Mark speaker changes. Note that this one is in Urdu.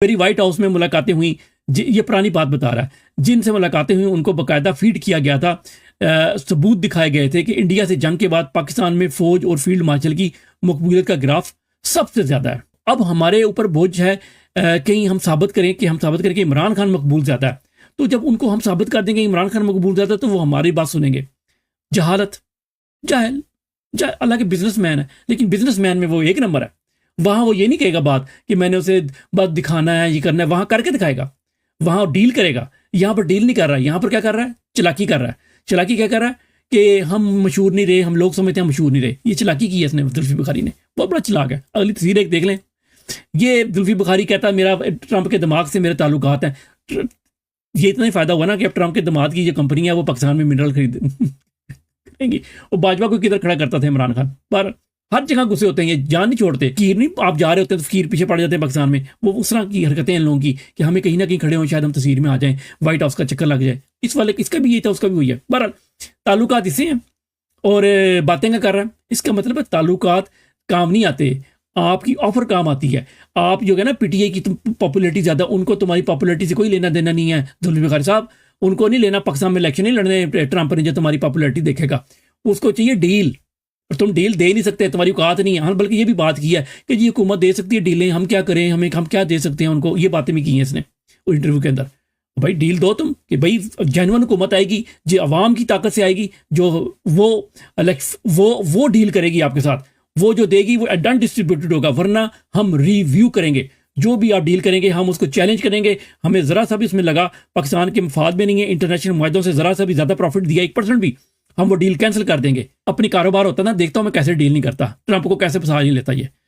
Speaker 1: میری وائٹ ہاؤس میں ملاقاتیں ہوئیں، یہ پرانی بات بتا رہا ہے، جن سے ملاقاتیں ہوئیں ان کو باقاعدہ فیڈ کیا گیا تھا، ثبوت دکھائے گئے تھے کہ انڈیا سے جنگ کے بعد پاکستان میں فوج اور فیلڈ مارشل کی مقبولیت کا گراف سب سے زیادہ ہے۔ اب ہمارے اوپر بوجھ ہے کہیں ہم ثابت کریں کہ عمران خان مقبول زیادہ ہے، تو جب ان کو ہم ثابت کر دیں گے عمران خان مقبول زیادہ ہے تو وہ ہماری بات سنیں گے۔ جہالت، جاہل اللہ کے بزنس مین ہے، لیکن بزنس مین میں وہ ایک نمبر ہے۔ وہاں وہ یہ نہیں کہے گا بات کہ میں نے اسے بات دکھانا ہے، یہ کرنا ہے، وہاں کر کے دکھائے گا، وہاں ڈیل کرے گا۔ یہاں پر ڈیل نہیں کر رہا ہے، یہاں پر کیا کر رہا ہے؟ چلاکی کر رہا ہے۔ چلاکی کیا کر رہا ہے کہ ہم مشہور نہیں رہے، ہم لوگ سمجھتے ہیں ہم مشہور نہیں رہے۔ یہ چلاکی کی ہے اس نے، زلفی بخاری نے، بہت بڑا چلاک ہے۔ اگلی تصویر ایک دیکھ لیں، یہ زلفی بخاری کہتا ہے میرا ٹرمپ کے دماغ سے میرے تعلقات ہیں۔ یہ اتنا ہی فائدہ ہوا نا کہ اب ٹرمپ کے دماغ کی جو کمپنی ہے وہ پاکستان میں منرل خرید کریں گی۔ اور باجوہ کو کدھر کھڑا کرتا تھا عمران خان، پر ہر جگہ غصے ہوتے ہیں، یہ جان نہیں چھوڑتے۔ فقیر نہیں، آپ جا رہے ہوتے ہیں تو فقیر پیچھے پڑ جاتے ہیں پاکستان میں، وہ اس طرح کی حرکتیں ہیں لوگوں کی کہ ہمیں کہیں نہ کہیں کھڑے ہوں، شاید ہم تصویر میں آ جائیں، وائٹ ہاؤس کا چکر لگ جائے۔ اس والے اس کا بھی یہ تھا، اس کا بھی وہی ہے۔ بہرحال تعلقات اس سے ہیں اور باتیں کا کر رہا ہے، اس کا مطلب ہے تعلقات کام نہیں آتے، آپ کی آفر کام آتی ہے۔ آپ جو ہے نا پی ٹی آئی کی پاپولیٹی زیادہ، ان کو تمہاری پاپولیٹی سے کوئی لینا دینا نہیں ہے۔ زلفی بخاری صاحب ان کو نہیں لینا، پاکستان میں الیکشن نہیں لڑنے ٹرمپ نے جو تمہاری پاپولیٹی دیکھے گا، اس کو چاہیے ڈیل، اور تم ڈیل دے نہیں سکتے، تمہاری اوقات نہیں ہے۔ ہاں بلکہ یہ بھی بات کی ہے کہ جی حکومت دے سکتی ہے ڈیلیں، ہم کیا کریں، ہم کیا دے سکتے ہیں ان کو، یہ باتیں بھی کی ہیں اس نے انٹرویو کے اندر۔ بھائی ڈیل دو تم، کہ بھائی جینون حکومت آئے گی جو عوام کی طاقت سے آئے گی، جو وہ ڈیل کرے گی آپ کے ساتھ، وہ جو دے گی وہ ڈن ڈسٹریبیوٹڈ ہوگا، ورنہ ہم ریویو کریں گے، جو بھی آپ ڈیل کریں گے ہم اس کو چیلنج کریں گے۔ ہمیں ذرا سا بھی اس میں لگا پاکستان کے مفاد میں نہیں ہے، انٹرنیشنل معاہدوں سے ذرا سا بھی زیادہ پروفٹ دیا 1% بھی، ہم وہ ڈیل کینسل کر دیں گے۔ اپنی کاروبار ہوتا نا، دیکھتا ہوں میں کیسے ڈیل نہیں کرتا، ٹرمپ کو کیسے پھنسا نہیں لیتا یہ۔